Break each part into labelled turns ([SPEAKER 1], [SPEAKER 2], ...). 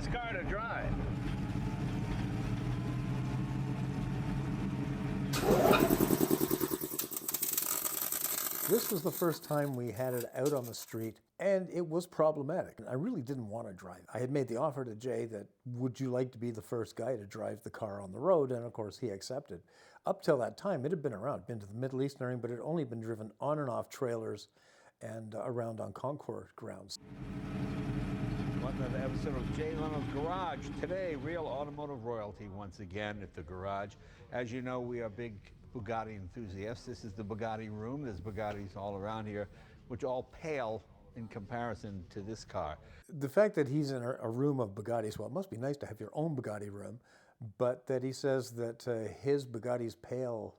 [SPEAKER 1] this car to drive.
[SPEAKER 2] This was the first time we had it out on the street, and it was problematic. I really didn't want to drive. I had made the offer to Jay that, would you like to be the first guy to drive the car on the road? And of course he accepted. Up till that time, it had been around, been to the Middle East and everything, but it had only been driven on and off trailers and around on concours grounds.
[SPEAKER 1] Another episode of Jay Leno's Garage. Today, real automotive royalty once again at the garage. As you know, we are big Bugatti enthusiasts. This is the Bugatti room. There's Bugattis all around here, which all pale in comparison to this car.
[SPEAKER 2] The fact that he's in a room of Bugattis, well, it must be nice to have your own Bugatti room, but that he says that his Bugattis pale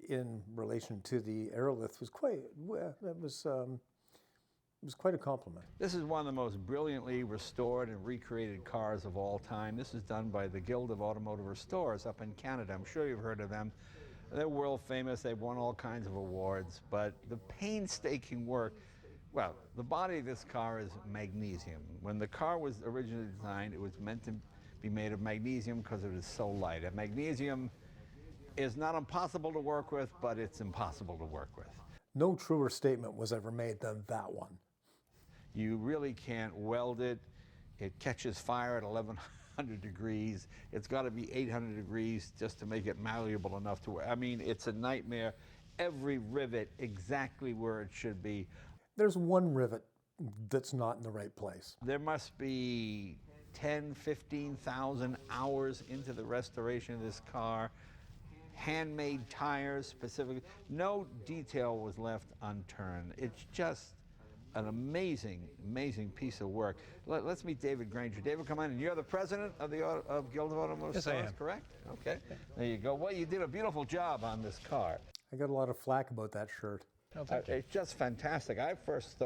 [SPEAKER 2] in relation to the Aerolithe was quite, well, it was quite a compliment.
[SPEAKER 1] This is one of the most brilliantly restored and recreated cars of all time. This is done by the Guild of Automotive Restorers up in Canada. I'm sure you've heard of them. They're world famous. They've won all kinds of awards. But the painstaking work, well, the body of this car is magnesium. When the car was originally designed, it was meant to be made of magnesium because it is so light. And magnesium is not impossible to work with, but it's impossible to work with.
[SPEAKER 2] No truer statement was ever made than that one.
[SPEAKER 1] You really can't weld it. It catches fire at 1100 degrees. It's got to be 800 degrees just to make it malleable enough to wear. I mean, it's a nightmare. Every rivet exactly where it should be.
[SPEAKER 2] There's one rivet that's not in the right place.
[SPEAKER 1] There must be 10, 15,000 hours into the restoration of this car. Handmade tires specifically. No detail was left unturned. It's just an amazing, amazing piece of work. Let's meet David Grainger. David, come on in. You're the president of the Guild of Automotive
[SPEAKER 2] Yes, I am.
[SPEAKER 1] Correct? Okay. There you go. Well, you did a beautiful job on this car.
[SPEAKER 2] I got a lot of flack about that shirt.
[SPEAKER 3] Oh, thank you.
[SPEAKER 1] It's just fantastic. I first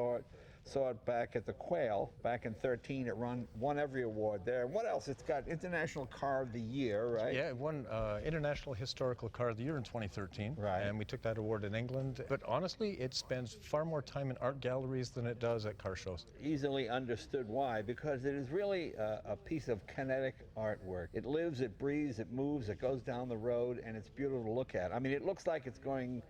[SPEAKER 1] saw it back at the Quail back in 13. It won every award there. What else? It's got International Car of the Year, right?
[SPEAKER 3] Yeah, it won International Historical Car of the Year in 2013.
[SPEAKER 1] Right.
[SPEAKER 3] And we took that award in England. But honestly, it spends far more time in art galleries than it does at car shows.
[SPEAKER 1] Easily understood why, because it is really a piece of kinetic artwork. It lives, it breathes, it moves, it goes down the road, and it's beautiful to look at. I mean, it looks like it's going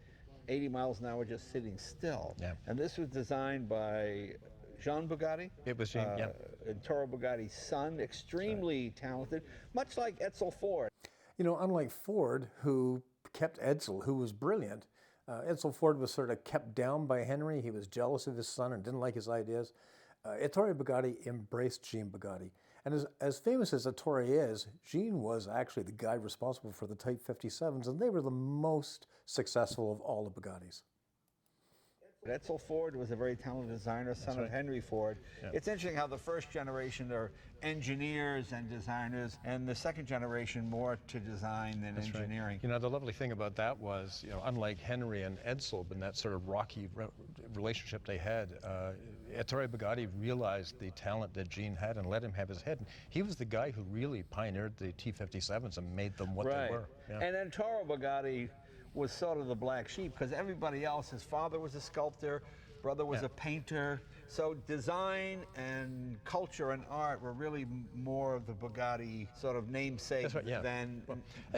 [SPEAKER 1] 80 miles an hour just sitting still.
[SPEAKER 3] Yeah.
[SPEAKER 1] And this was designed by Jean Bugatti.
[SPEAKER 3] It was Jean, yeah.
[SPEAKER 1] Ettore Bugatti's son, extremely talented, much like Edsel Ford.
[SPEAKER 2] You know, unlike Ford, who kept Edsel, who was brilliant, Edsel Ford was sort of kept down by Henry. He was jealous of his son and didn't like his ideas. Ettore Bugatti embraced Jean Bugatti. And as famous as Ettore is, Jean was actually the guy responsible for the Type 57s, and they were the most successful of all the Bugattis.
[SPEAKER 1] Edsel Ford was a very talented designer, son of Henry Ford.
[SPEAKER 3] Yeah.
[SPEAKER 1] It's interesting how the first generation are engineers and designers, and the second generation more to design than engineering.
[SPEAKER 3] Right. You know, the lovely thing about that was, you know, unlike Henry and Edsel, and that sort of rocky relationship they had, Ettore Bugatti realized the talent that Jean had and let him have his head. And he was the guy who really pioneered the T57s and made them what they were. Yeah.
[SPEAKER 1] And then Ettore Bugatti was sort of the black sheep because everybody else, his father was a sculptor, brother was a painter. So design and culture and art were really more of the Bugatti sort of namesake than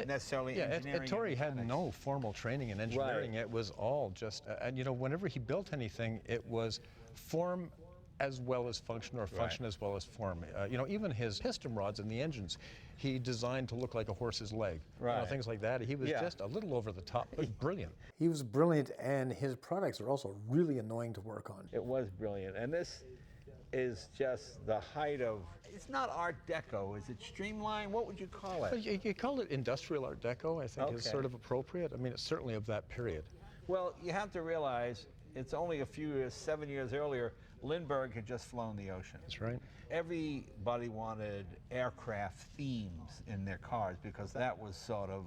[SPEAKER 1] necessarily engineering.
[SPEAKER 3] Ettore had no formal training in engineering. It was all just, and you know, whenever he built anything, it was form as well as function, or function as well as form. You know, even his piston rods and the engines, he designed to look like a horse's leg. You know, things like that. He was just a little over the top. It was brilliant.
[SPEAKER 2] He was brilliant, and his products are also really annoying to work on.
[SPEAKER 1] It was brilliant. And this is just the height of, it's not Art Deco, is it streamlined? What would you call it?
[SPEAKER 3] Well, you call it industrial Art Deco, I think is sort of appropriate. I mean, it's certainly of that period.
[SPEAKER 1] Well, you have to realize it's only a few years, 7 years earlier, Lindbergh had just flown the ocean.
[SPEAKER 3] That's right.
[SPEAKER 1] Everybody wanted aircraft themes in their cars because that was sort of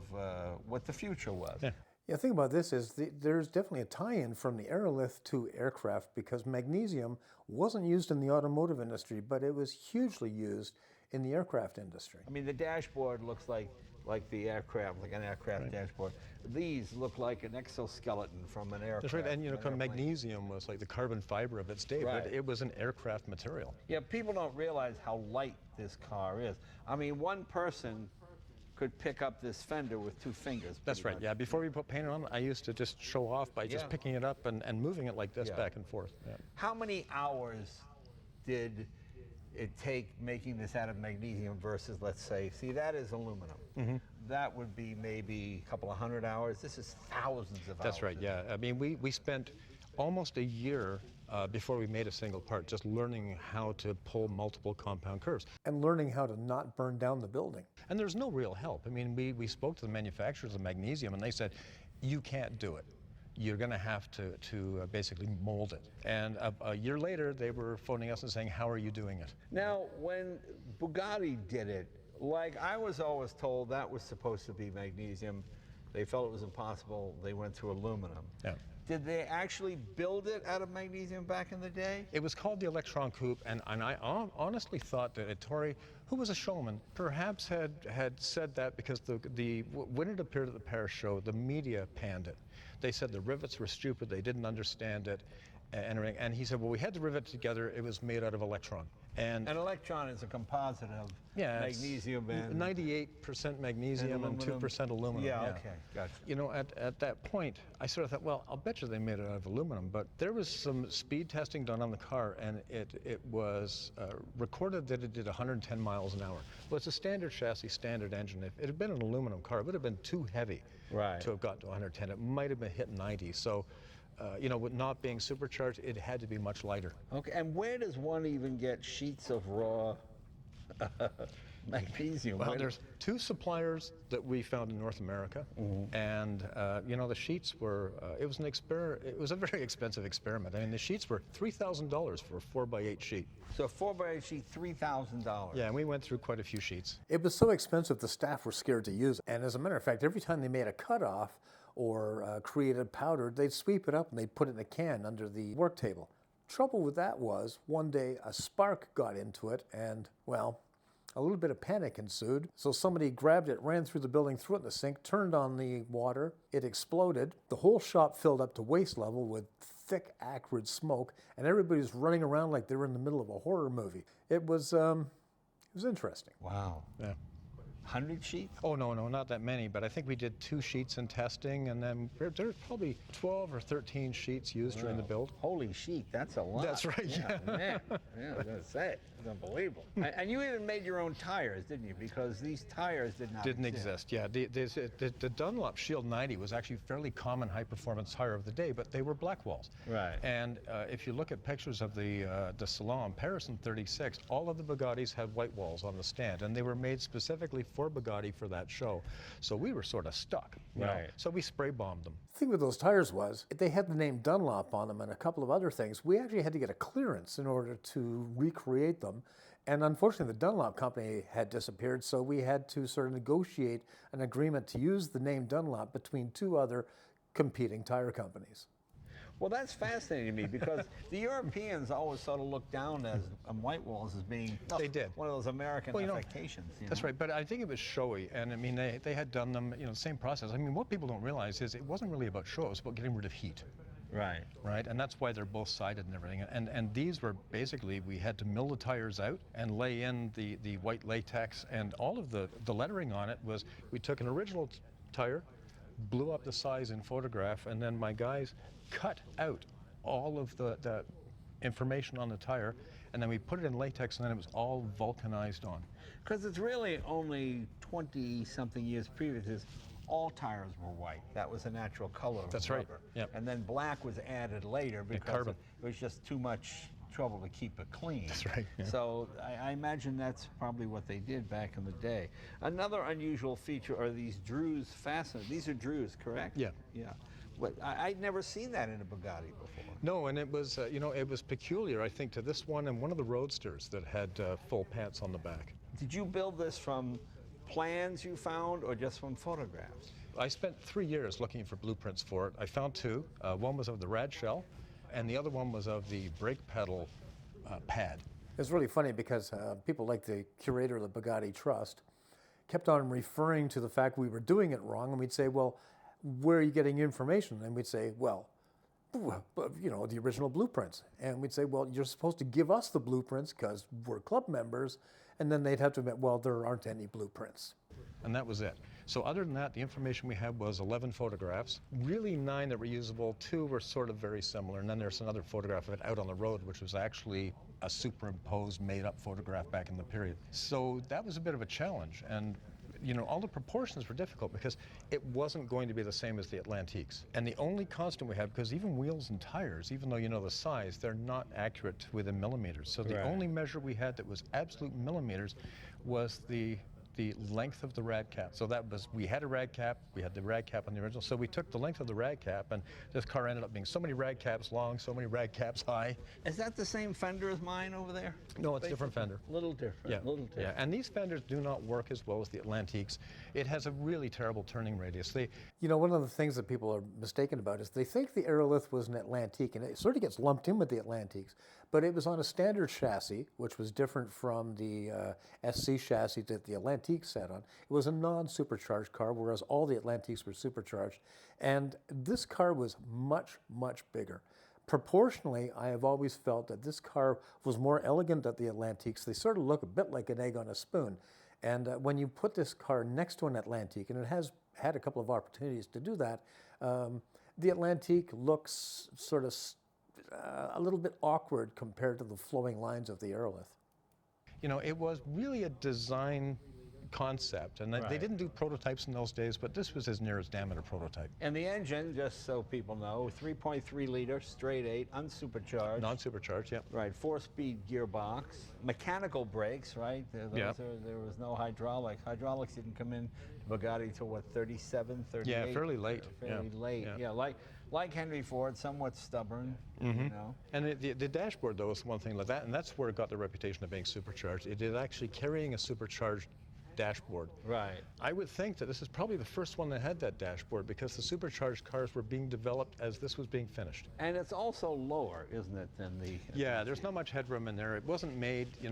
[SPEAKER 1] what the future was.
[SPEAKER 2] Yeah, the thing about this is there's definitely a tie-in from the Aerolithe to aircraft, because magnesium wasn't used in the automotive industry, but it was hugely used in the aircraft industry.
[SPEAKER 1] I mean, the dashboard looks like like the aircraft, like an aircraft dashboard. These look like an exoskeleton from an aircraft.
[SPEAKER 3] That's right, and you know,
[SPEAKER 1] an
[SPEAKER 3] kind of
[SPEAKER 1] airplane.
[SPEAKER 3] magnesium was like the carbon fiber of its day,
[SPEAKER 1] Right.
[SPEAKER 3] but it was an aircraft material.
[SPEAKER 1] Yeah, people don't realize how light this car is. I mean, one person could pick up this fender with 2 fingers.
[SPEAKER 3] That's
[SPEAKER 1] pretty
[SPEAKER 3] right,
[SPEAKER 1] much.
[SPEAKER 3] yeah. Before we put paint on it, I used to just show off by just
[SPEAKER 1] Yeah.
[SPEAKER 3] picking it up and moving it like this
[SPEAKER 1] Yeah.
[SPEAKER 3] back and forth. Yeah.
[SPEAKER 1] How many hours did it take making this out of magnesium versus, let's say, see, that is aluminum. That would be maybe a couple of 100 hours. This is thousands of hours.
[SPEAKER 3] That's right, yeah. I mean, we spent almost a year before we made a single part just learning how to pull multiple compound curves.
[SPEAKER 2] And learning how to not burn down the building.
[SPEAKER 3] And there's no real help. I mean, we spoke to the manufacturers of magnesium and they said, you can't do it. You're going to have to basically mold it. And a year later, they were phoning us and saying, how are you doing it?
[SPEAKER 1] Now, when Bugatti did it, like I was always told that was supposed to be magnesium. They felt it was impossible. They went to aluminum.
[SPEAKER 3] Yeah.
[SPEAKER 1] Did they actually build it out of magnesium back in the day?
[SPEAKER 3] It was called the Electron Coupe, and I honestly thought that Ettore, who was a showman, perhaps had said that because when it appeared at the Paris show, the media panned it. They said the rivets were stupid, they didn't understand it, and he said, well, we had to rivet it together, it was made out of electron. And
[SPEAKER 1] An electron is a composite of
[SPEAKER 3] it's
[SPEAKER 1] magnesium and
[SPEAKER 3] 98% magnesium and
[SPEAKER 1] aluminum.
[SPEAKER 3] 2% aluminum.
[SPEAKER 1] Yeah, okay, gotcha.
[SPEAKER 3] You know, at that point, I sort of thought, well, I'll bet you they made it out of aluminum, but there was some speed testing done on the car, and it was recorded that it did 110 miles an hour. Well, it's a standard chassis, standard engine. If it had been an aluminum car, it would have been too heavy to have got to 110. It might have been hit 90. So, you know, with not being supercharged, it had to be much lighter.
[SPEAKER 1] Okay, and where does one even get sheets of raw magnesium?
[SPEAKER 3] Well,
[SPEAKER 1] Where-
[SPEAKER 3] there's 2 suppliers that we found in North America, and you know, the sheets were. It was It was a very expensive experiment. I mean, the sheets were $3,000 for a 4x8 sheet.
[SPEAKER 1] So a 4x8 sheet, $3,000.
[SPEAKER 3] Yeah, and we went through quite a few sheets.
[SPEAKER 2] It was so expensive the staff were scared to use it. And as a matter of fact, every time they made a cutoff or created powder, they'd sweep it up and they'd put it in a can under the work table. Trouble with that was, one day a spark got into it and, well, a little bit of panic ensued. So somebody grabbed it, ran through the building, threw it in the sink, turned on the water, it exploded. The whole shop filled up to waist level with thick, acrid smoke, and everybody was running around like they were in the middle of a horror movie. It was interesting.
[SPEAKER 1] Wow.
[SPEAKER 3] Yeah.
[SPEAKER 1] 100 sheets?
[SPEAKER 3] Oh, no, not that many, but I think we did 2 sheets in testing, and then there's probably 12 or 13 sheets used during the build.
[SPEAKER 1] Holy sheet, that's a lot.
[SPEAKER 3] That's right, yeah.
[SPEAKER 1] Man. Yeah, I was going to say, it's unbelievable. And you even made your own tires, didn't you? Because these tires didn't
[SPEAKER 3] exist. Yeah. The Dunlop Shield 90 was actually a fairly common high-performance tire of the day, but they were black walls.
[SPEAKER 1] Right.
[SPEAKER 3] And if you look at pictures of the Salon Paris in '36, all of the Bugattis had white walls on the stand, and they were made specifically for Bugatti for that show. So we were sort of stuck. You know?
[SPEAKER 1] Right.
[SPEAKER 3] So we spray bombed them.
[SPEAKER 2] The thing with those tires was, they had the name Dunlop on them and a couple of other things. We actually had to get a clearance in order to recreate them. And unfortunately, the Dunlop company had disappeared, so we had to sort of negotiate an agreement to use the name Dunlop between 2 other competing tire companies.
[SPEAKER 1] Well, that's fascinating to me because the Europeans always sort of looked down on white walls as being
[SPEAKER 3] They did.
[SPEAKER 1] one of those American
[SPEAKER 3] Well, you know,
[SPEAKER 1] affectations.
[SPEAKER 3] That's right, but I think it was showy, and I mean, they had done them, you know, the same process. I mean, what people don't realize is it wasn't really about show, it was about getting rid of heat.
[SPEAKER 1] Right.
[SPEAKER 3] Right, and that's why they're both sided and everything. And these were basically, we had to mill the tires out and lay in the white latex, and all of the lettering on it was, we took an original tire, blew up the size in photograph, and then my guys cut out all of the information on the tire, and then we put it in latex, and then it was all vulcanized on.
[SPEAKER 1] Because it's really only 20-something years previous, all tires were white. That was a natural color of
[SPEAKER 3] That's right,
[SPEAKER 1] rubber.
[SPEAKER 3] yep.
[SPEAKER 1] And then black was added later because
[SPEAKER 3] carbon.
[SPEAKER 1] it was just too much trouble to keep it clean.
[SPEAKER 3] That's right, yeah.
[SPEAKER 1] So I imagine that's probably what they did back in the day. Another unusual feature are these Drews fasteners. These are Drews, correct?
[SPEAKER 3] Yeah.
[SPEAKER 1] Yeah. But I'd never seen that in a Bugatti before.
[SPEAKER 3] No, and it was, you know, it was peculiar, I think, to this one and one of the Roadsters that had full pants on the back.
[SPEAKER 1] Did you build this from plans you found or just from photographs?
[SPEAKER 3] I spent 3 years looking for blueprints for it. I found 2. One was of the rad shell, and the other one was of the brake pedal pad.
[SPEAKER 2] It's really funny because people like the curator of the Bugatti Trust, kept on referring to the fact we were doing it wrong, and we'd say, well, where are you getting your information? And we'd say, well, the original blueprints. And we'd say, well, you're supposed to give us the blueprints because we're club members. And then they'd have to admit, well, there aren't any blueprints.
[SPEAKER 3] And that was it. So other than that, the information we had was 11 photographs, really 9 that were usable, 2 were sort of very similar, and then there's another photograph of it out on the road, which was actually a superimposed, made-up photograph back in the period. So that was a bit of a challenge, and all the proportions were difficult because it wasn't going to be the same as the Atlantiques. And the only constant we had, because even wheels and tires, even though you know the size, they're not accurate within millimeters. So the only measure we had that was absolute millimeters was the length of the rad cap. So that was, we had a rad cap, we had the rad cap on the original, so we took the length of the rad cap, and this car ended up being so many rad caps long, so many rad caps high.
[SPEAKER 1] Is that the same fender as mine over there?
[SPEAKER 3] No, it's a different fender.
[SPEAKER 1] Little different.
[SPEAKER 3] Yeah,
[SPEAKER 1] little different.
[SPEAKER 3] yeah, and these fenders do not work as well as the Atlantiques. It has a really terrible turning radius.
[SPEAKER 2] One of the things that people are mistaken about is they think the Aerolithe was an Atlantique, and it sort of gets lumped in with the Atlantiques, but it was on a standard chassis, which was different from the SC chassis that the Atlantique sat on. It was a non-supercharged car, whereas all the Atlantiques were supercharged, and this car was much, much bigger. Proportionally, I have always felt that this car was more elegant than the Atlantiques. They sort of look a bit like an egg on a spoon. And when you put this car next to an Atlantique, and it has had a couple of opportunities to do that, the Atlantique looks sort of a little bit awkward compared to the flowing lines of the Aerolithe.
[SPEAKER 3] It was really a design concept, and they didn't do prototypes in those days, but this was as near as damn it a prototype.
[SPEAKER 1] And the engine, just so people know, 3.3 liter, straight 8, unsupercharged.
[SPEAKER 3] Non-supercharged, yeah.
[SPEAKER 1] Right, 4-speed gearbox, mechanical brakes, right? There was no hydraulics. Hydraulics didn't come in to Bugatti till what, 37, 38?
[SPEAKER 3] Yeah, fairly late.
[SPEAKER 1] Fairly late, yeah. Like Henry Ford, somewhat stubborn,
[SPEAKER 3] And the dashboard, though, is one thing like that, and that's where it got the reputation of being supercharged. It is actually carrying a supercharged dashboard.
[SPEAKER 1] Right.
[SPEAKER 3] I would think that this is probably the first one that had that dashboard because the supercharged cars were being developed as this was being finished.
[SPEAKER 1] And it's also lower, isn't it, than the...
[SPEAKER 3] Yeah, there's not much headroom in there. It wasn't made, you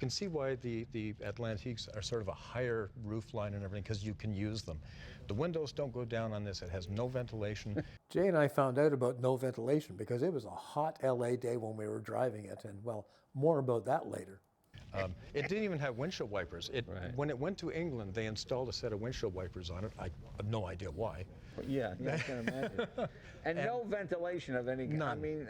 [SPEAKER 3] can see why the Atlantiques are sort of a higher roof line and everything because you can use them. The windows don't go down on this. It has no ventilation.
[SPEAKER 2] Jay and I found out about no ventilation because it was a hot LA day when we were driving it, and well, more about that later.
[SPEAKER 3] It didn't even have windshield wipers. When it went to England, they installed a set of windshield wipers on it. I have no idea why.
[SPEAKER 1] Yeah, I can imagine. And no ventilation of any kind.
[SPEAKER 3] None.
[SPEAKER 1] I mean,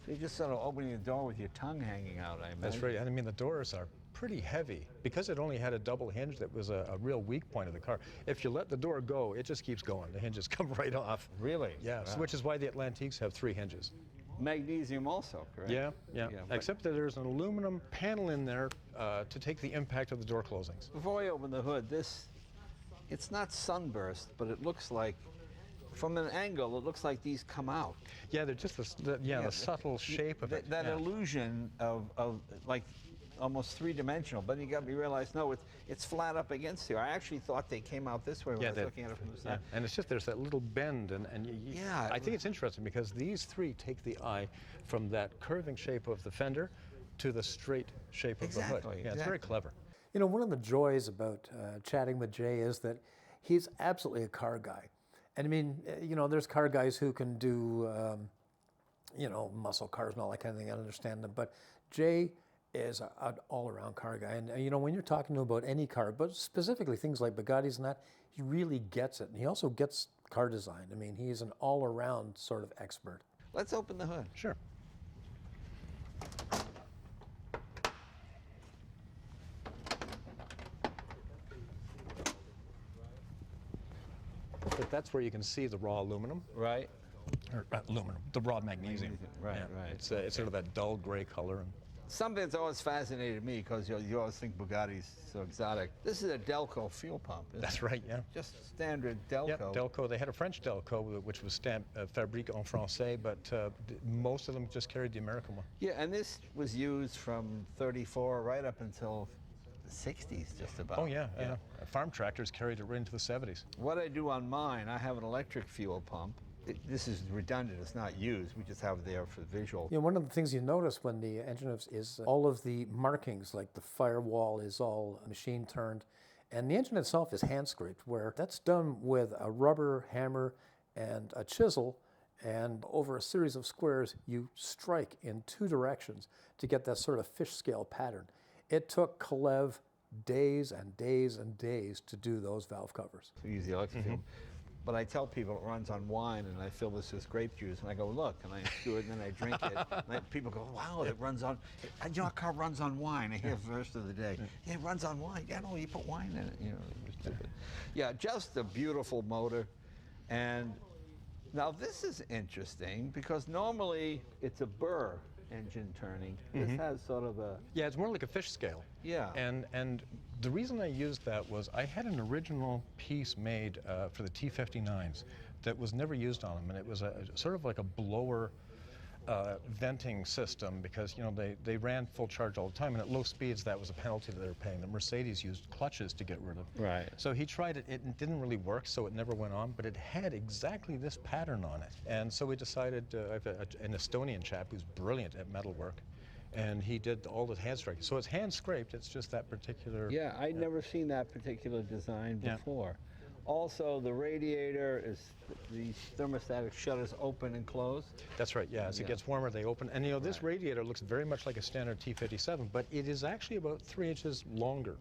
[SPEAKER 1] you just sort of opening the door with your tongue hanging out, I imagine.
[SPEAKER 3] That's right. And I mean, the doors are pretty heavy. Because it only had a double hinge, that was a real weak point of the car. If you let the door go, it just keeps going. The hinges come right off.
[SPEAKER 1] Really?
[SPEAKER 3] Yeah,
[SPEAKER 1] Wow.
[SPEAKER 3] so which is why the Atlantiques have 3 hinges.
[SPEAKER 1] Magnesium also, correct?
[SPEAKER 3] Yeah. Except that there's an aluminum panel in there to take the impact of the door closings.
[SPEAKER 1] Before I open the hood, it's not sunburst, but it looks like, from an angle, it looks like these come out.
[SPEAKER 3] Yeah, they're just the subtle shape of it.
[SPEAKER 1] That illusion of like almost three-dimensional, but you got me realize, no, it's flat up against here. I actually thought they came out this way when I was looking at it from the side.
[SPEAKER 3] And it's just there's that little bend, and I think it's interesting because these 3 take the eye from that curving shape of the fender to the straight shape of the hood. Yeah, it's very clever.
[SPEAKER 2] One of the joys about chatting with Jay is that he's absolutely a car guy. And I mean, there's car guys who can do, muscle cars and all that kind of thing. I understand them. But Jay is an all-around car guy. And, when you're talking to him about any car, but specifically things like Bugattis and that, he really gets it. And he also gets car design. I mean, he's an all-around sort of expert.
[SPEAKER 1] Let's open the hood.
[SPEAKER 3] Sure. But that's where you can see the raw aluminum.
[SPEAKER 1] Right.
[SPEAKER 3] Or aluminum, the raw magnesium.
[SPEAKER 1] Right.
[SPEAKER 3] It's sort of that dull gray color.
[SPEAKER 1] Something that's always fascinated me, because you always think Bugatti's so exotic. This is a Delco fuel pump, isn't
[SPEAKER 3] That's
[SPEAKER 1] it?
[SPEAKER 3] right, yeah.
[SPEAKER 1] Just standard Delco.
[SPEAKER 3] Yep, Delco. They had a French Delco, which was stamped Fabrique en Français, but most of them just carried the American one.
[SPEAKER 1] Yeah, and this was used from 34 right up until the 60s, just about.
[SPEAKER 3] Oh, yeah. Farm tractors carried it right into the 70s.
[SPEAKER 1] What I do on mine, I have an electric fuel pump, this is redundant, it's not used, we just have it there for visual.
[SPEAKER 2] You know, one of the things you notice when the engine is all of the markings, like the firewall is all machine turned, and the engine itself is hand scraped, where that's done with a rubber hammer and a chisel, and over a series of squares you strike in 2 directions to get that sort of fish scale pattern. It took Kalev days and days and days to do those valve covers.
[SPEAKER 1] To use the electric field. But I tell people it runs on wine, and I fill this with grape juice, and I go, look, and I do it, and then I drink it. And people go, wow, it runs on, you know, a car runs on wine. I hear the rest of the day. Yeah, it runs on wine. Yeah, no, you put wine in it. You know, it's stupid. Yeah, just a beautiful motor. And now this is interesting, because normally it's a burr engine turning. This has sort of a...
[SPEAKER 3] Yeah, it's more like a fish scale.
[SPEAKER 1] Yeah.
[SPEAKER 3] And the reason I used that was I had an original piece made for the T-59s that was never used on them, and it was a sort of like a blower venting system, because, you know, they ran full charge all the time, and at low speeds that was a penalty that they were paying. The Mercedes used clutches to get rid of.
[SPEAKER 1] Right.
[SPEAKER 3] So he tried it. It didn't really work, so it never went on, but it had exactly this pattern on it. And so we decided, I have an Estonian chap who's brilliant at metalwork, and he did all the hand striking. So it's hand scraped, it's just that particular...
[SPEAKER 1] Yeah, I'd never seen that particular design before. Also, the radiator is, the thermostatic shutters open and close.
[SPEAKER 3] That's right, yeah. As it gets warmer, they open. And you know, this radiator looks very much like a standard T57, but it is actually about 3 inches longer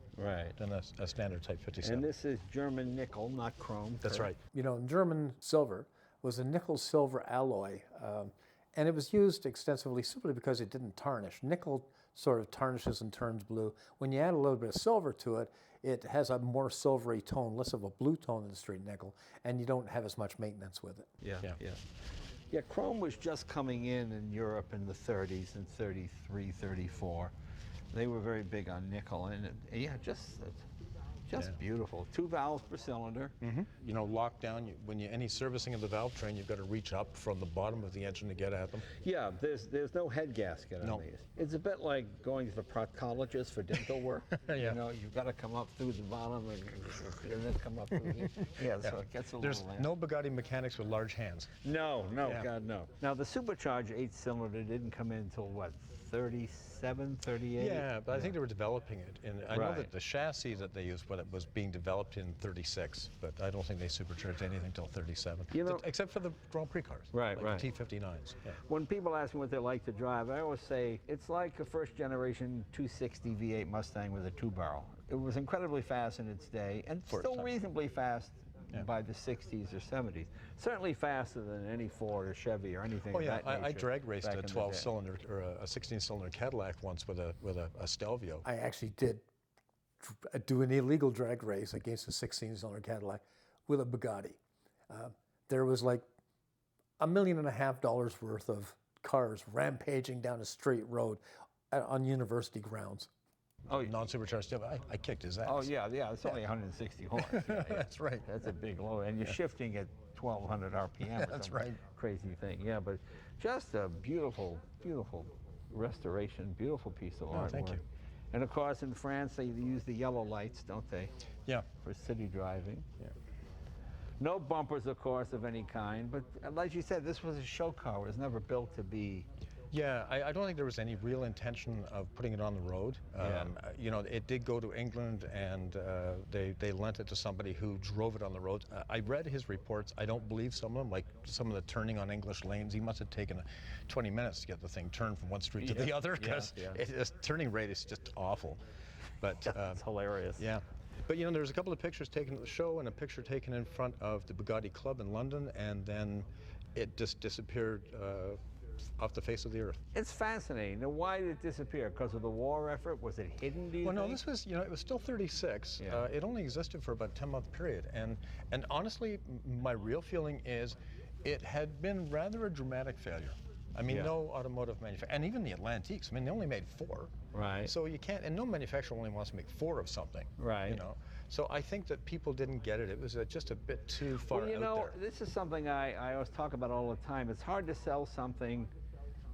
[SPEAKER 3] than a standard Type 57.
[SPEAKER 1] And this is German nickel, not chrome.
[SPEAKER 3] That's right.
[SPEAKER 2] You know, German silver was a nickel-silver alloy, and it was used extensively simply because it didn't tarnish. Nickel sort of tarnishes and turns blue. When you add a little bit of silver to it, it has a more silvery tone, less of a blue tone than the straight nickel, and you don't have as much maintenance with it.
[SPEAKER 1] Yeah, chrome was just coming in Europe in the 30s, in 33, 34. They were very big on nickel, and just beautiful. 2 valves per cylinder.
[SPEAKER 3] You know, lockdown, any servicing of the valve train, you've got to reach up from the bottom of the engine to get at them.
[SPEAKER 1] Yeah, there's no head gasket on these. It's a bit like going to the proctologist for dental work. You know, you've got to come up through the bottom and then come up through here. So it gets a
[SPEAKER 3] There's
[SPEAKER 1] little...
[SPEAKER 3] no Bugatti mechanics with large hands.
[SPEAKER 1] No, God, no. Now, the supercharged 8-cylinder didn't come in until, what, 37, 38?
[SPEAKER 3] Yeah, but I think they were developing it. And I know that the chassis that they used, was being developed in 36, but I don't think they supercharged anything until 37.
[SPEAKER 1] You know,
[SPEAKER 3] except for the Grand Prix cars.
[SPEAKER 1] Right.
[SPEAKER 3] The T59s. Yeah.
[SPEAKER 1] When people ask me what they like to drive, I always say it's like a first-generation 260 V8 Mustang with a 2-barrel. It was incredibly fast in its day, and still reasonably fast by the 60s or 70s. Certainly faster than any Ford or Chevy or anything.
[SPEAKER 3] Oh yeah,
[SPEAKER 1] of that nature
[SPEAKER 3] I drag raced a
[SPEAKER 1] back in the
[SPEAKER 3] 12-cylinder or a 16-cylinder Cadillac once with a Stelvio.
[SPEAKER 2] I actually did do an illegal drag race against a 16-cylinder Cadillac with a Bugatti. There was like $1.5 million worth of cars rampaging down a straight road on university grounds.
[SPEAKER 3] Oh, non-supercharged. I kicked his ass.
[SPEAKER 1] Oh yeah, it's only 160 horse.
[SPEAKER 3] That's right.
[SPEAKER 1] That's a big load, and you're shifting at 1,200 RPM.
[SPEAKER 3] That's right.
[SPEAKER 1] Crazy thing. Yeah, but just a beautiful, beautiful restoration. Beautiful piece of artwork.
[SPEAKER 3] Thank you.
[SPEAKER 1] And of course, in France, they use the yellow lights, don't they?
[SPEAKER 3] Yeah.
[SPEAKER 1] For city driving.
[SPEAKER 3] Yeah.
[SPEAKER 1] No bumpers, of course, of any kind. But like you said, this was a show car. It was never built to be.
[SPEAKER 3] Yeah, I don't think there was any real intention of putting it on the road. You know, it did go to England, and they lent it to somebody who drove it on the road. I read his reports. I don't believe some of them, like some of the turning on English lanes. He must have taken 20 minutes to get the thing turned from one street to the other, because its turning rate is just awful. But
[SPEAKER 1] it's hilarious.
[SPEAKER 3] Yeah. But you know, there's a couple of pictures taken at the show and a picture taken in front of the Bugatti Club in London, and then it just disappeared off the face of the earth.
[SPEAKER 1] It's fascinating. Now, why did it disappear? Because of the war effort? Was it hidden, do you think?
[SPEAKER 3] No, this was, you know, it was still 36. It only existed for about a 10-month period. And honestly, my real feeling is it had been rather a dramatic failure. I mean, no automotive manufacturer, and even the Atlantiques, I mean, they only made 4.
[SPEAKER 1] Right.
[SPEAKER 3] So you can't, and no manufacturer only wants to make 4 of something.
[SPEAKER 1] Right.
[SPEAKER 3] You know. So I think that people didn't get it. It was just a bit too far out there.
[SPEAKER 1] Well, you know, this is something I always talk about all the time. It's hard to sell something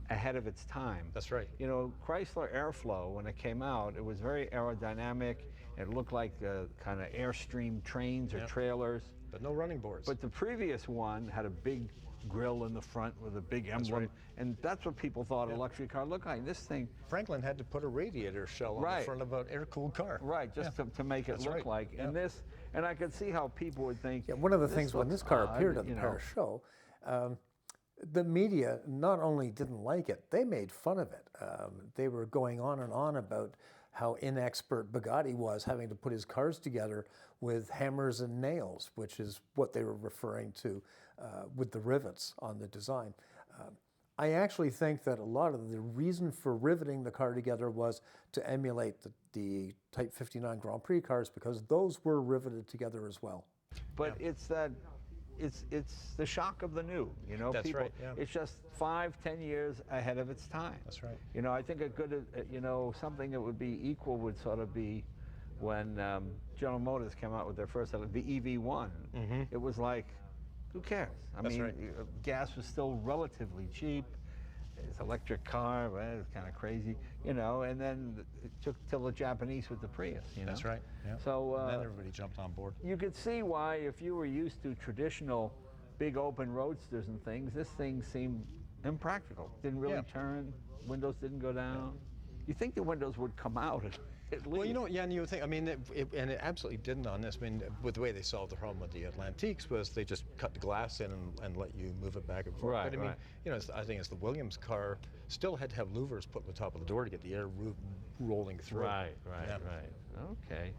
[SPEAKER 1] ahead of its time.
[SPEAKER 3] That's right.
[SPEAKER 1] You know, Chrysler Airflow, when it came out, it was very aerodynamic. It looked like kind of Airstream trains or trailers.
[SPEAKER 3] But no running boards.
[SPEAKER 1] But the previous one had a big grill in the front with a big emblem.
[SPEAKER 3] right.
[SPEAKER 1] And that's what people thought a luxury car looked like. This thing,
[SPEAKER 3] Franklin had to put a radiator shell on
[SPEAKER 1] Right.
[SPEAKER 3] the front of an air-cooled car.
[SPEAKER 1] right, just to make it
[SPEAKER 3] That's
[SPEAKER 1] look
[SPEAKER 3] right.
[SPEAKER 1] like.
[SPEAKER 3] Yeah.
[SPEAKER 1] And this, and I could see how people would think.
[SPEAKER 2] Yeah, one of the things when
[SPEAKER 1] looks
[SPEAKER 2] this car
[SPEAKER 1] odd,
[SPEAKER 2] appeared at the
[SPEAKER 1] you know.
[SPEAKER 2] Paris show, the media not only didn't like it, they made fun of it. They were going on and on about how inexpert Bugatti was, having to put his cars together with hammers and nails, which is what they were referring to with the rivets on the design. I actually think that a lot of the reason for riveting the car together was to emulate the Type 59 Grand Prix cars, because those were riveted together as well.
[SPEAKER 1] But it's that, it's the shock of the new, you know.
[SPEAKER 3] That's
[SPEAKER 1] people,
[SPEAKER 3] right, yeah.
[SPEAKER 1] It's just 5-10 years ahead of its time.
[SPEAKER 3] That's right.
[SPEAKER 1] You know, I think a good, you know, something that would be equal would sort of be when General Motors came out with their first, the EV1. It was like, who cares? I
[SPEAKER 3] That's
[SPEAKER 1] mean,
[SPEAKER 3] right.
[SPEAKER 1] gas was still relatively cheap. It's electric car, well, it's kind of crazy, you know. And then it took till the Japanese with the Prius, you know.
[SPEAKER 3] That's right. Yeah.
[SPEAKER 1] So
[SPEAKER 3] And then everybody jumped on board.
[SPEAKER 1] you could see why, if you were used to traditional big open roadsters and things, this thing seemed impractical. Didn't really
[SPEAKER 3] Yeah.
[SPEAKER 1] turn, windows didn't go down. You think the windows would come out at least.
[SPEAKER 3] Well, you know, yeah, and you would think, I mean, and it absolutely didn't on this. I mean, with the way they solved the problem with the Atlantiques was they just cut the glass in and let you move it back and forth.
[SPEAKER 1] Right,
[SPEAKER 3] But I mean,
[SPEAKER 1] right.
[SPEAKER 3] you know, I think it's the Williams car still had to have louvers put on the top of the door to get the air rolling through.
[SPEAKER 1] Right,
[SPEAKER 3] Yeah.
[SPEAKER 1] right. Okay.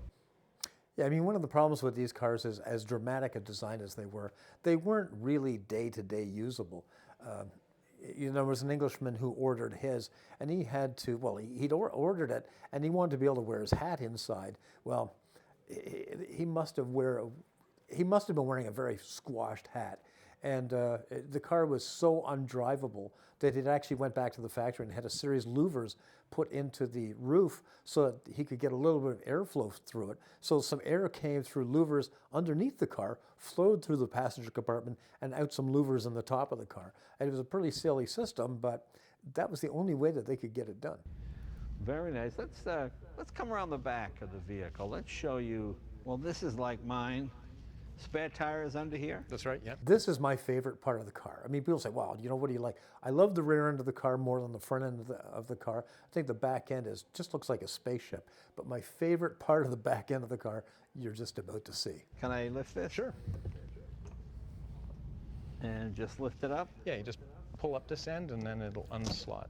[SPEAKER 2] Yeah, I mean, one of the problems with these cars is, as dramatic a design as they weren't really day-to-day usable. You know, there was an Englishman who ordered his, and he had to, well, he'd ordered it, and he wanted to be able to wear his hat inside. Well, he must have been wearing a very squashed hat. And the car was so undrivable that it actually went back to the factory and had a series of louvers put into the roof so that he could get a little bit of airflow through it. So some air came through louvers underneath the car, flowed through the passenger compartment, and out some louvers on the top of the car. And it was a pretty silly system, but that was the only way that they could get it done.
[SPEAKER 1] Very nice. Let's come around the back of the vehicle. Let's show you. Well, this is like mine. Spare tires under here.
[SPEAKER 3] That's right, yeah.
[SPEAKER 2] This is my favorite part of the car. I mean, people say, wow, you know, what do you like? I love the rear end of the car more than the front end of the car. I think the back end just looks like a spaceship. But my favorite part of the back end of the car, you're just about to see.
[SPEAKER 1] Can I lift this?
[SPEAKER 3] Sure.
[SPEAKER 1] And just lift it up.
[SPEAKER 3] Yeah, you just pull up this end and then it'll unslot.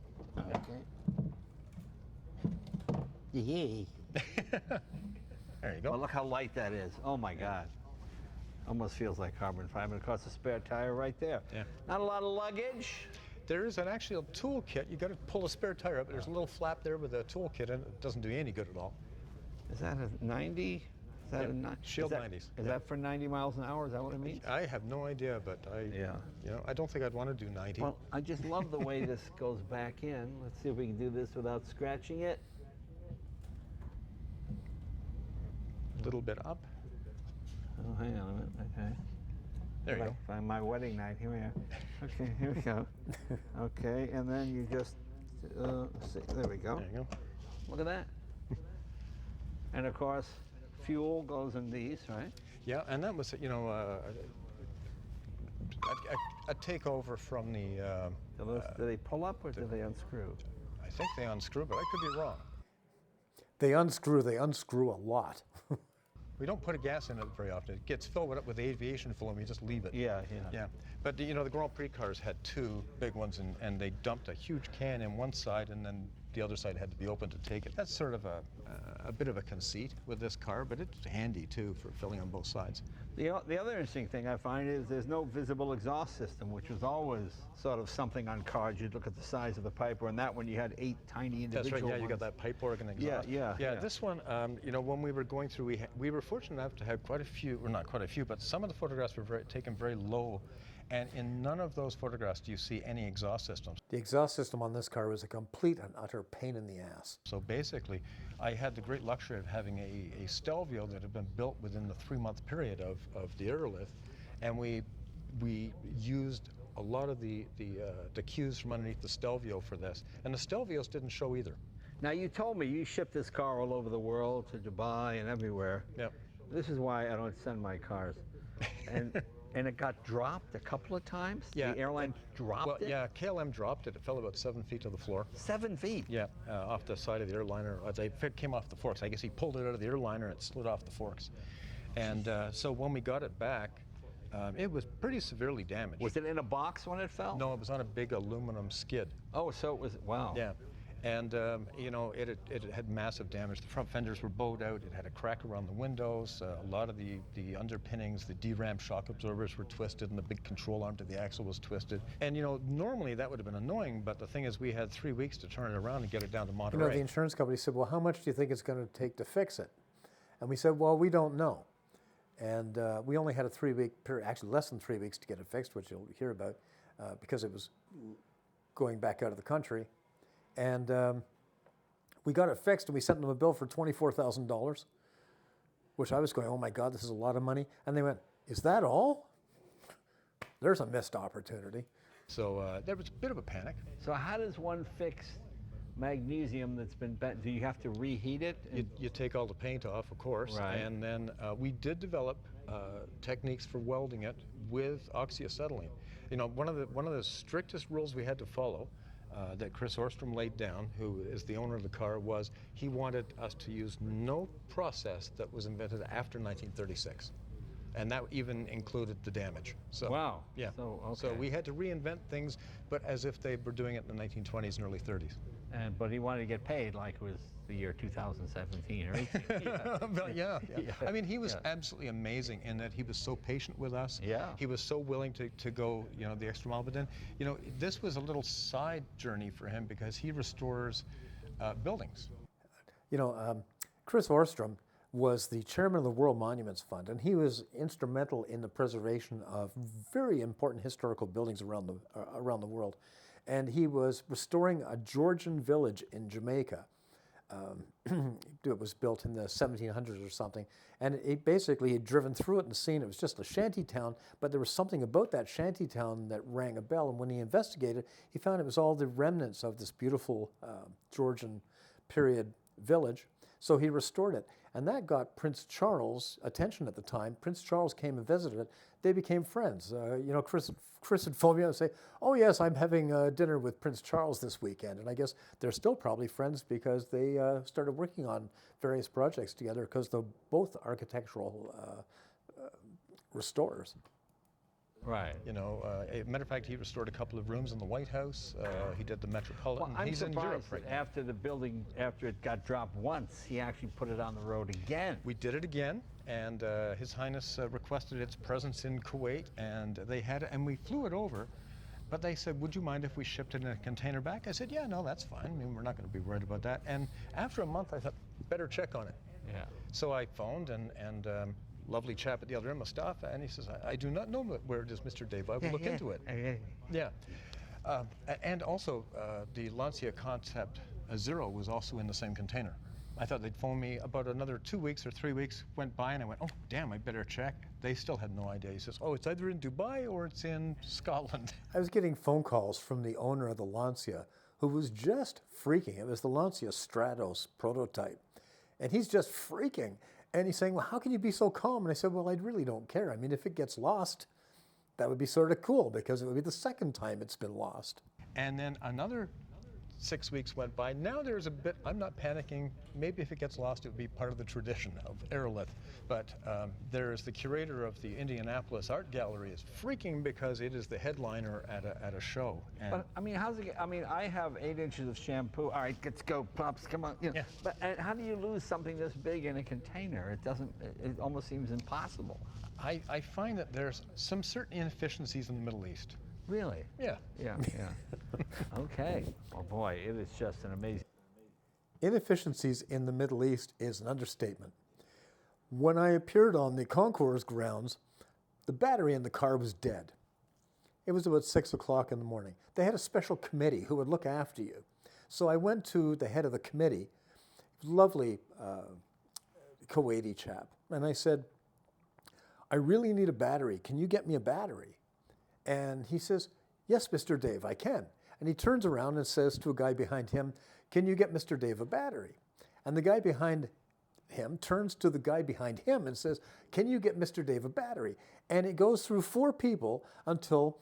[SPEAKER 1] Yay.
[SPEAKER 3] There you go.
[SPEAKER 1] Well, look how light that is. Oh my God. Almost feels like carbon fiber. Of course, a spare tire right there.
[SPEAKER 3] Yeah.
[SPEAKER 1] Not a lot of luggage.
[SPEAKER 3] There is an actual toolkit. You got to pull a spare tire up. There's a little flap there with a toolkit in it. It doesn't do you any good at all.
[SPEAKER 1] Is that a 90? Is that
[SPEAKER 3] Yep.
[SPEAKER 1] a 90?
[SPEAKER 3] Shield
[SPEAKER 1] is that,
[SPEAKER 3] 90s.
[SPEAKER 1] Is that for 90 miles an hour? Is that what it means?
[SPEAKER 3] I have no idea, but I don't think I'd want to do 90.
[SPEAKER 1] Well, I just love the way this goes back in. Let's see if we can do this without scratching it.
[SPEAKER 3] A little bit up.
[SPEAKER 1] Oh, hang on a minute. Okay.
[SPEAKER 3] There you
[SPEAKER 1] Like,
[SPEAKER 3] go.
[SPEAKER 1] Find my wedding night. Here we are. Okay, here we go. Okay, and then you just see. There we go.
[SPEAKER 3] There you go.
[SPEAKER 1] Look at that. And of course, fuel goes in these, right?
[SPEAKER 3] Yeah, and that was, you know, a takeover from the.
[SPEAKER 1] Do they pull up or do they unscrew?
[SPEAKER 3] I think they unscrew, but I could be wrong.
[SPEAKER 2] They unscrew a lot.
[SPEAKER 3] We don't put a gas in it very often. It gets filled up with aviation fuel and we just leave it.
[SPEAKER 1] Yeah.
[SPEAKER 3] Yeah, but you know, the Grand Prix cars had two big ones, and they dumped a huge can in one side, and then the other side had to be open to take it. That's sort of a bit of a conceit with this car, but it's handy too for filling on both sides.
[SPEAKER 1] The other interesting thing I find is there's no visible exhaust system, which was always sort of something on cars. You'd look at the size of the pipe, or in that one you had 8 tiny individual
[SPEAKER 3] That's right. Yeah, you got
[SPEAKER 1] ones.
[SPEAKER 3] that pipe organ exhaust.
[SPEAKER 1] Yeah.
[SPEAKER 3] This one, you know, when we were going through, we were fortunate enough to have quite a few, or not quite a few, but some of the photographs were taken very low, and in none of those photographs do you see any exhaust systems.
[SPEAKER 2] The exhaust system on this car was a complete and utter pain in the ass.
[SPEAKER 3] So basically, I had the great luxury of having a Stelvio that had been built within the 3-month period of the Aerolithe, and we used a lot of the cues from underneath the Stelvio for this, and the Stelvios didn't show either.
[SPEAKER 1] Now, you told me you ship this car all over the world, to Dubai and everywhere.
[SPEAKER 3] Yep.
[SPEAKER 1] This is why I don't send my cars. and it got dropped a couple of times?
[SPEAKER 3] Yeah.
[SPEAKER 1] The airline dropped
[SPEAKER 3] Well,
[SPEAKER 1] it?
[SPEAKER 3] yeah, KLM dropped it. It fell about 7 feet to the floor.
[SPEAKER 1] 7 feet?
[SPEAKER 3] Yeah, off the side of the airliner. It came off the forks. I guess he pulled it out of the airliner and it slid off the forks. And so when we got it back, it was pretty severely damaged.
[SPEAKER 1] Was it in a box when it fell?
[SPEAKER 3] No, it was on a big aluminum skid.
[SPEAKER 1] Oh, so it was, wow.
[SPEAKER 3] Yeah. And, you know, it had massive damage. The front fenders were bowed out. It had a crack around the windows. A lot of the underpinnings, the DRAM shock absorbers were twisted, and the big control arm to the axle was twisted. And, you know, normally that would have been annoying, but the thing is we had 3 weeks to turn it around and get it down to Monterey.
[SPEAKER 2] You know, the insurance company said, well, how much do you think it's going to take to fix it? And we said, well, we don't know. And we only had a 3-week period, actually less than 3 weeks to get it fixed, which you'll hear about, because it was going back out of the country. And we got it fixed, and we sent them a bill for $24,000, which I was going, oh my God, this is a lot of money. And they went, is that all? There's a missed opportunity.
[SPEAKER 3] So there was a bit of a panic.
[SPEAKER 1] So how does one fix magnesium that's been bent? Do you have to reheat it?
[SPEAKER 3] You take all the paint off, of course,
[SPEAKER 1] Right.
[SPEAKER 3] and then we did develop techniques for welding it with oxyacetylene. You know, one of the strictest rules we had to follow that Chris Orstrom laid down, who is the owner of the car, was he wanted us to use no process that was invented after 1936. And that even included the damage. So,
[SPEAKER 1] Wow.
[SPEAKER 3] Yeah.
[SPEAKER 1] So, okay.
[SPEAKER 3] So we had to reinvent things, but as if they were doing it in the 1920s and early 30s.
[SPEAKER 1] But he wanted to get paid like it was the year 2017 or 18.
[SPEAKER 3] But yeah.
[SPEAKER 1] Yeah.
[SPEAKER 3] I mean, he was
[SPEAKER 1] Yeah.
[SPEAKER 3] absolutely amazing in that he was so patient with us.
[SPEAKER 1] Yeah.
[SPEAKER 3] He was so willing to go, you know, the extra mile. But then, you know, this was a little side journey for him because he restores buildings.
[SPEAKER 2] You know, Chris Orstrom was the chairman of the World Monuments Fund, and he was instrumental in the preservation of very important historical buildings around the world. And he was restoring a Georgian village in Jamaica. It was built in the 1700s or something, and it basically had driven through it and seen it was just a shanty town, but there was something about that shanty town that rang a bell, and when he investigated, he found it was all the remnants of this beautiful Georgian period village. So he restored it, and that got Prince Charles' attention at the time. Prince Charles came and visited it. They became friends. You know, Chris had phoned me up and say, oh yes, I'm having dinner with Prince Charles this weekend. And I guess they're still probably friends because they started working on various projects together because they're both architectural restorers.
[SPEAKER 1] Right.
[SPEAKER 3] You know, as a matter of fact, he restored a couple of rooms in the White House. He did the Metropolitan.
[SPEAKER 1] Well, I'm
[SPEAKER 3] He's in Europe
[SPEAKER 1] surprised
[SPEAKER 3] right
[SPEAKER 1] that
[SPEAKER 3] now.
[SPEAKER 1] after the building, after it got dropped once, he actually put it on the road again.
[SPEAKER 3] We did it again, and His Highness requested its presence in Kuwait, and they had it, and we flew it over. But they said, would you mind if we shipped it in a container back? I said, yeah, no, that's fine. I mean, we're not going to be worried about that. And after a month, I thought, better check on it.
[SPEAKER 1] Yeah.
[SPEAKER 3] So I phoned, and lovely chap at the other end, Mustafa, and he says, I do not know where it is, Mr. Dave. I will look into it. Yeah. And also, the Lancia Concept Zero was also in the same container. I thought they'd phone me about another 2 weeks or 3 weeks, went by, and I went, oh, damn, I better check. They still had no idea. He says, oh, it's either in Dubai or it's in Scotland.
[SPEAKER 2] I was getting phone calls from the owner of the Lancia who was just freaking. It was the Lancia Stratos prototype. And he's just freaking. And he's saying, well, how can you be so calm? And I said, well, I really don't care. I mean, if it gets lost, that would be sort of cool because it would be the second time it's been lost.
[SPEAKER 3] And then another 6 weeks went by. Now there's a bit, I'm not panicking. Maybe if it gets lost, it would be part of the tradition of Aerolithe. But there's the curator of the Indianapolis Art Gallery is freaking because it is the headliner at a show. And
[SPEAKER 1] But I mean, I have 8 inches of shampoo. All right, let's go, Pops. Come on. You know,
[SPEAKER 3] Yeah.
[SPEAKER 1] But how do you lose something this big in a container? It doesn't. It almost seems impossible.
[SPEAKER 3] I find that there's some certain inefficiencies in the Middle East.
[SPEAKER 1] Really?
[SPEAKER 3] Yeah.
[SPEAKER 1] Yeah. Okay. Oh boy, it is just an amazing.
[SPEAKER 2] Inefficiencies in the Middle East is an understatement. When I appeared on the concours grounds, the battery in the car was dead. It was about 6 o'clock in the morning. They had a special committee who would look after you. So I went to the head of the committee, lovely Kuwaiti chap, and I said, I really need a battery. Can you get me a battery? And he says, yes, Mr. Dave, I can. And he turns around and says to a guy behind him, can you get Mr. Dave a battery? And the guy behind him, turns to the guy behind him and says, "Can you get Mr. Dave a battery?" And it goes through 4 people until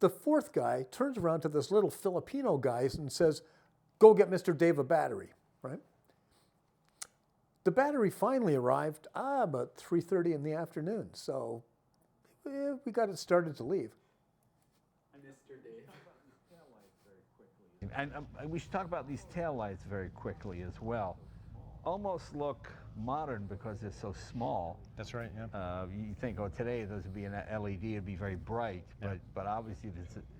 [SPEAKER 2] the 4th guy turns around to this little Filipino guy and says, "Go get Mr. Dave a battery," right? The battery finally arrived about 3:30 in the afternoon, so we got it started to leave.
[SPEAKER 4] Mr. Dave.
[SPEAKER 1] And we should talk about these taillights very quickly as well. Almost look modern because they're so small.
[SPEAKER 3] That's right, yeah.
[SPEAKER 1] You think, oh, today those would be an LED, it'd be very bright, but obviously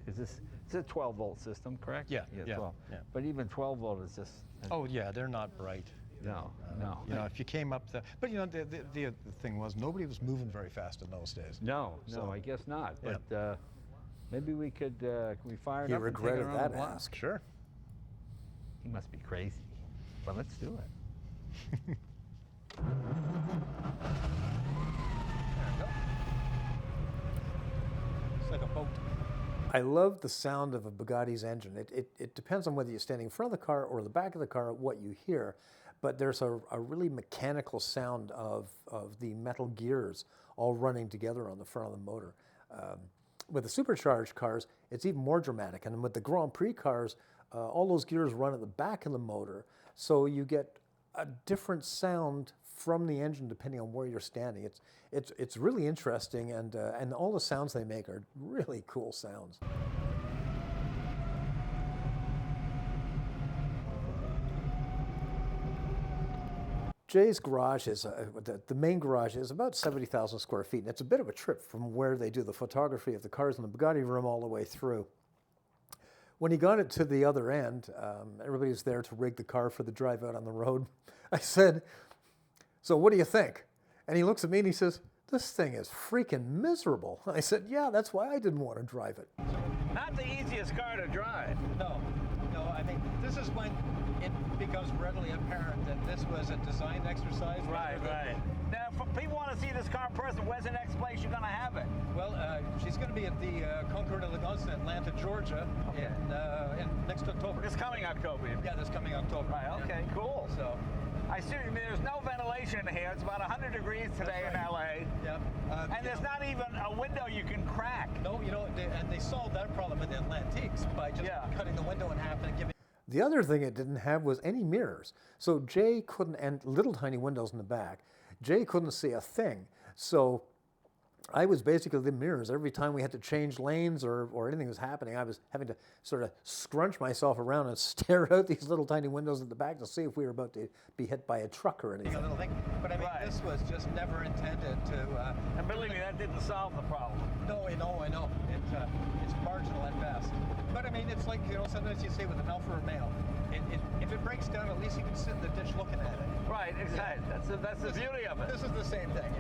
[SPEAKER 1] it's a 12-volt system, correct?
[SPEAKER 3] Yeah,
[SPEAKER 1] 12.
[SPEAKER 3] yeah.
[SPEAKER 1] But even 12-volt is just...
[SPEAKER 3] Oh, yeah, they're not bright.
[SPEAKER 1] No.
[SPEAKER 3] You know, if you came up but you know, the thing was, nobody was moving very fast in those days.
[SPEAKER 1] No,
[SPEAKER 3] So-
[SPEAKER 1] I guess not.
[SPEAKER 3] Yeah.
[SPEAKER 1] But maybe we could, can we fire it
[SPEAKER 2] He
[SPEAKER 1] up and take it
[SPEAKER 2] regretted
[SPEAKER 1] around
[SPEAKER 2] that
[SPEAKER 1] the block?
[SPEAKER 2] ask.
[SPEAKER 3] Sure.
[SPEAKER 1] He must be crazy. But let's do it.
[SPEAKER 3] There you go. It's like a boat.
[SPEAKER 2] I love the sound of a Bugatti's engine. It depends on whether you're standing in front of the car or the back of the car, what you hear, but there's a really mechanical sound of the metal gears all running together on the front of the motor. With the supercharged cars, it's even more dramatic, and with the Grand Prix cars, all those gears run at the back of the motor, so you get a different sound from the engine depending on where you're standing. It's really interesting, and all the sounds they make are really cool sounds. Jay's garage is, the main garage is about 70,000 square feet, and it's a bit of a trip from where they do the photography of the cars in the Bugatti room all the way through. When he got it to the other end, everybody was there to rig the car for the drive out on the road. I said, "So what do you think?" And he looks at me and he says, "This thing is freaking miserable." I said, "Yeah, that's why I didn't want to drive it."
[SPEAKER 1] Not the easiest car to drive.
[SPEAKER 3] No, I mean, this is when it becomes readily apparent that this was a design exercise.
[SPEAKER 1] Right. Now, if people want to see this car in person, where's the next place you're going to have it?
[SPEAKER 3] Well, she's going to be at the Concord Elegance in Atlanta, Georgia, in next October.
[SPEAKER 1] This coming October.
[SPEAKER 3] Yeah, this coming October.
[SPEAKER 1] Right, okay, cool.
[SPEAKER 3] So,
[SPEAKER 1] I see, I mean, there's no ventilation in here. It's about 100 degrees today in LA.
[SPEAKER 3] yeah.
[SPEAKER 1] And there's not even a window you can crack.
[SPEAKER 3] No, you know, and they solved that problem in the Atlantiques by just cutting the window in half and giving.
[SPEAKER 2] The other thing it didn't have was any mirrors. So Jay couldn't, and little tiny windows in the back, Jay couldn't see a thing. So I was basically the mirrors. Every time we had to change lanes or anything was happening, I was having to sort of scrunch myself around and stare out these little tiny windows at the back to see if we were about to be hit by a truck or anything.
[SPEAKER 3] A little thing, but I mean, this was just never intended to.
[SPEAKER 1] And believe me, that didn't solve the problem.
[SPEAKER 3] No, I know. It's marginal at best. But I mean, it's like, you know, sometimes you say with an Alfa Romeo, if it breaks down, at least you can sit in the ditch looking at it.
[SPEAKER 1] Right, exactly. That's the beauty of it.
[SPEAKER 3] This is the same thing.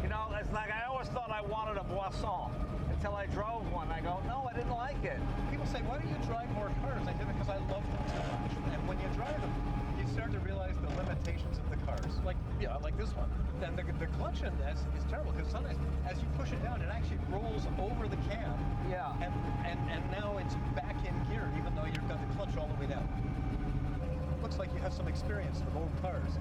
[SPEAKER 1] You know, it's like I always thought I wanted a Boisson until I drove one. I go, no, I didn't like it.
[SPEAKER 3] People say, why don't you drive more cars? I did it because I love them so much. And when you drive them, you start to realize the limitations of the cars. Like this one. And the clutch in this is terrible because sometimes as you push it down, it actually rolls over the cam.
[SPEAKER 1] Yeah.
[SPEAKER 3] And now it's back in gear, even though you've got the clutch all the way down. Looks like you have some experience with old cars.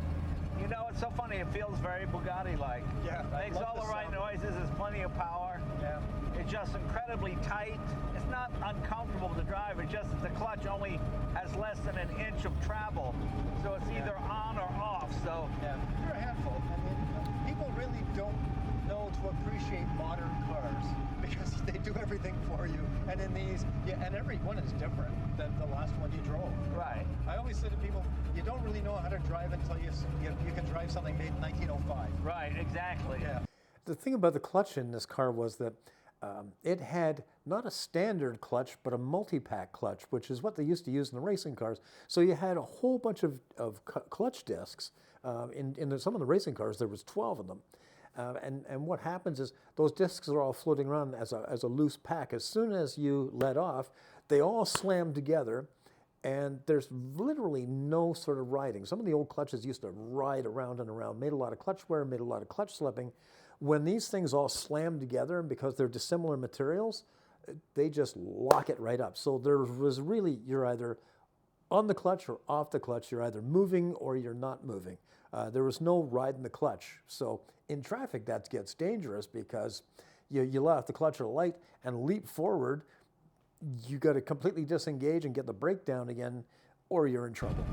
[SPEAKER 1] You know, it's so funny. It feels very Bugatti-like.
[SPEAKER 3] Yeah.
[SPEAKER 1] Makes all the right noises. There's plenty of power.
[SPEAKER 3] Yeah.
[SPEAKER 1] It's just incredibly tight. It's not uncomfortable to drive. It's just that the clutch only has less than an inch of travel. So it's either on or off. So
[SPEAKER 3] yeah, you're a handful. I mean, people really don't know to appreciate modern cars because they do everything for you. And in these, and every one is different than the last one you drove.
[SPEAKER 1] right.
[SPEAKER 3] I always say to people, you don't really know how to drive until you can drive something made in 1905.
[SPEAKER 1] Right, exactly.
[SPEAKER 3] Yeah.
[SPEAKER 2] The thing about the clutch in this car was that it had not a standard clutch, but a multi-pack clutch, which is what they used to use in the racing cars. So you had a whole bunch of clutch discs. In some of the racing cars, there was 12 of them. And what happens is those discs are all floating around as a loose pack. As soon as you let off, they all slam together, and there's literally no sort of riding. Some of the old clutches used to ride around and around, made a lot of clutch wear, made a lot of clutch slipping. When these things all slam together, and because they're dissimilar materials, they just lock it right up. So there was really, you're either on the clutch or off the clutch. You're either moving or you're not moving. There was no ride in the clutch. So in traffic, that gets dangerous because you let off the clutch or the light and leap forward. You got to completely disengage and get the brake down again, or you're in trouble.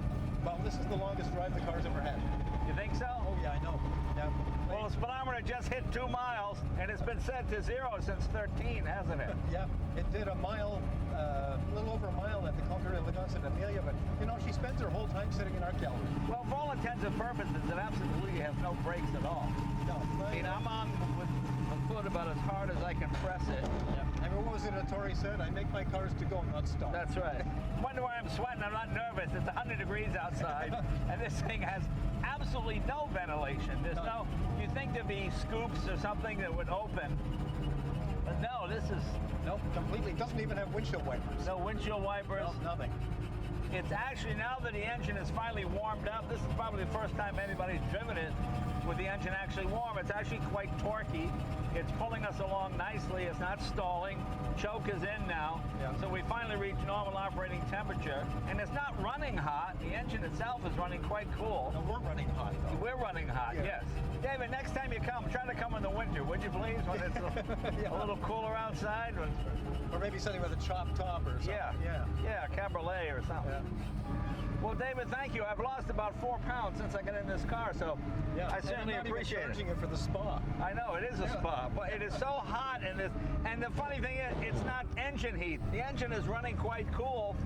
[SPEAKER 3] Well, this is the longest drive the car's ever had.
[SPEAKER 5] You think so?
[SPEAKER 3] Oh yeah, I know. Yeah.
[SPEAKER 5] Well, the speedometer just hit 2 miles, and it's been set to 0 since 13, hasn't it?
[SPEAKER 3] Yeah, it did a mile, a little over a mile at the Conquer Elegance in Amelia, but you know, she spends her whole time sitting in our gallery.
[SPEAKER 5] Well, for all intents and purposes, it absolutely has no brakes at all.
[SPEAKER 3] No,
[SPEAKER 5] I mean, I'm on with the foot about as hard as I can press it.
[SPEAKER 3] yeah. I mean, what was it Tori said? I make my cars to go, not stop.
[SPEAKER 5] That's right. Wonder why I'm sweating. I'm not nervous. It's 100 degrees outside, and this thing has absolutely no ventilation. There's no. You think there'd be scoops or something that would open, but no. This is
[SPEAKER 3] Nope, completely. Doesn't even have windshield wipers.
[SPEAKER 5] no windshield wipers.
[SPEAKER 3] No, nothing.
[SPEAKER 5] It's actually, now that the engine is finally warmed up, this is probably the first time anybody's driven it with the engine actually warm. It's actually quite torquey. It's pulling us along nicely. It's not stalling. Choke is in now.
[SPEAKER 3] Yeah.
[SPEAKER 5] So we finally reached normal operating temperature. And it's not running hot. The engine itself is running quite cool.
[SPEAKER 3] No, we're running hot though.
[SPEAKER 5] We're running hot,
[SPEAKER 3] Yeah.
[SPEAKER 5] yes. David, next time you come, try to come in the winter, would you please? When it's
[SPEAKER 3] Yeah.
[SPEAKER 5] a little cooler outside.
[SPEAKER 3] Or maybe something with a chopped top or something.
[SPEAKER 5] Yeah. Yeah, cabriolet or something.
[SPEAKER 3] Yeah.
[SPEAKER 5] Well, David, thank you. I've lost about 4 pounds since I got in this car, so
[SPEAKER 3] Yeah.
[SPEAKER 5] I certainly
[SPEAKER 3] And I'm not
[SPEAKER 5] appreciate
[SPEAKER 3] even
[SPEAKER 5] it.
[SPEAKER 3] charging it for the spa.
[SPEAKER 5] I know, it is a spa, but it is so hot in this. And the funny thing is, it's not engine heat. The engine is running quite cool.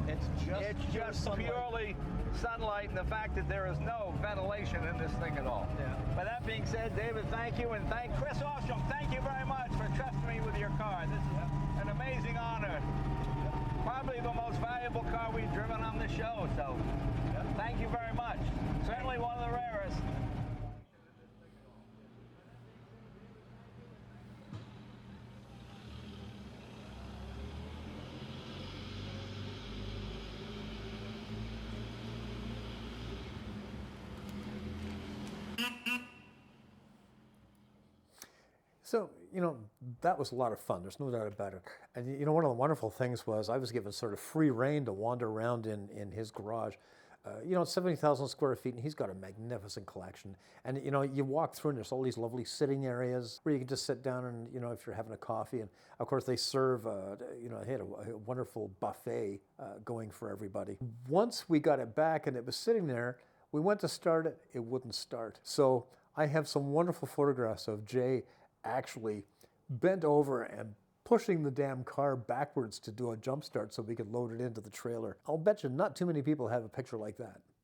[SPEAKER 3] It's
[SPEAKER 5] It's
[SPEAKER 3] pure
[SPEAKER 5] just
[SPEAKER 3] sunlight.
[SPEAKER 5] purely sunlight and the fact that there is no ventilation in this thing at all.
[SPEAKER 3] Yeah.
[SPEAKER 5] But that being said, David, thank you, and thank Chris Ostrom. Thank you very much for trusting me with your car. This is an amazing honor. Probably the most valuable car we've driven on the show, so thank you very much. Certainly one of the rarest.
[SPEAKER 2] So, you know, that was a lot of fun. There's no doubt about it. And, you know, one of the wonderful things was I was given sort of free rein to wander around in his garage. You know, it's 70,000 square feet, and he's got a magnificent collection. And, you know, you walk through, and there's all these lovely sitting areas where you can just sit down and, you know, if you're having a coffee. And, of course, they serve, you know, they had a wonderful buffet going for everybody. Once we got it back and it was sitting there, we went to start it, it wouldn't start. So I have some wonderful photographs of Jay actually bent over and pushing the damn car backwards to do a jump start so we could load it into the trailer. I'll bet you not too many people have a picture like that.